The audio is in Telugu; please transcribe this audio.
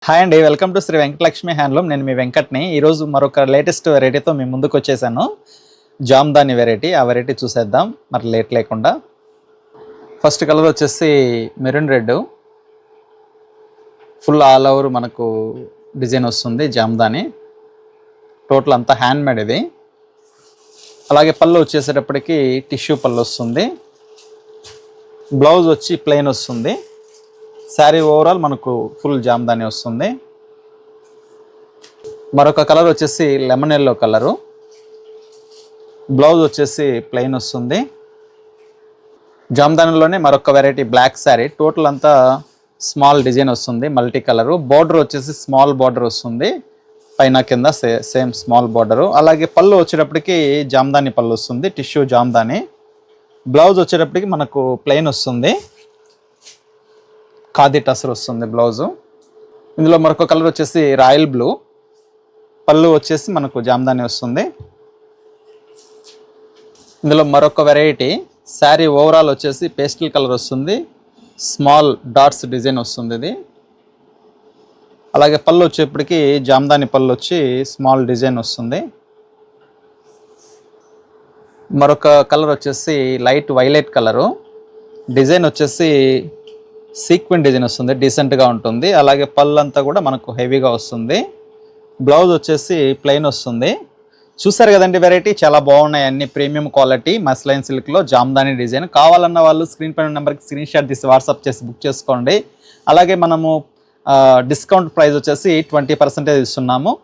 హాయ్ అండి, welcome to Shri Venkatalakshmi handloom. నేను మీ వెంకట్ని. ఈరోజు మరొక లేటెస్ట్ వెరైటీతో మీ ముందుకు వచ్చేసాను. జామ్దాని వెరైటీ. ఆ వెరైటీ చూసేద్దాం మరి లేట్ లేకుండా. ఫస్ట్ కలర్ వచ్చేసి maroon red, full all over మనకు డిజైన్ వస్తుంది. జామ్దాని టోటల్ అంతా హ్యాండ్ మేడ్ ఇది. అలాగే పళ్ళు వచ్చేసేటప్పటికి టిష్యూ పళ్ళు వస్తుంది. బ్లౌజ్ వచ్చి ప్లెయిన్ వస్తుంది. శారీ ఓవరాల్ మనకు ఫుల్ జామ్దాని వస్తుంది. మరొక కలర్ వచ్చేసి లెమన్ ఎల్లో కలరు. బ్లౌజ్ వచ్చేసి ప్లెయిన్ వస్తుంది. జామ్దానిలోనే మరొక వెరైటీ బ్లాక్ శారీ. టోటల్ అంతా స్మాల్ డిజైన్ వస్తుంది, మల్టీ కలరు. బార్డర్ వచ్చేసి స్మాల్ బార్డర్ వస్తుంది, పైన కింద సేమ్ స్మాల్ బార్డరు. అలాగే పళ్ళు వచ్చేటప్పటికి జామ్దాని పళ్ళు వస్తుంది, టిష్యూ జామ్దాని. బ్లౌజ్ వచ్చేటప్పటికి మనకు ప్లెయిన్ వస్తుంది, ఖాదీ టసర్ వస్తుంది బ్లౌజు. ఇందులో మరొక కలర్ వచ్చేసి రాయల్ బ్లూ. పళ్ళు వచ్చేసి మనకు జామ్దాని వస్తుంది. ఇందులో మరొక వెరైటీ శారీ ఓవరాల్ వచ్చేసి పేస్టల్ కలర్ వస్తుంది, స్మాల్ డాట్స్ డిజైన్ వస్తుంది ఇది. అలాగే పళ్ళు వచ్చేప్పటికి జామ్దాని పళ్ళు వచ్చి స్మాల్ డిజైన్ వస్తుంది. మరొక కలర్ వచ్చేసి లైట్ వైలెట్ కలరు. డిజైన్ వచ్చేసి సీక్వెంట్ డిజైన్ వస్తుంది, డీసెంట్గా ఉంటుంది. అలాగే పళ్ళు అంతా కూడా మనకు హెవీగా వస్తుంది. బ్లౌజ్ వచ్చేసి ప్లెయిన్ వస్తుంది. చూసారు కదండి వెరైటీ, చాలా బాగున్నాయి. అన్ని ప్రీమియం క్వాలిటీ మస్లైన్ సిల్క్లో జామ్దాని డిజైన్. కావాలన్న వాళ్ళు స్క్రీన్ పైన నెంబర్కి స్క్రీన్ షాట్ తీసి వాట్సాప్ చేసి బుక్ చేసుకోండి. అలాగే మనము డిస్కౌంట్ ప్రైస్ వచ్చేసి 20% ఇస్తున్నాము.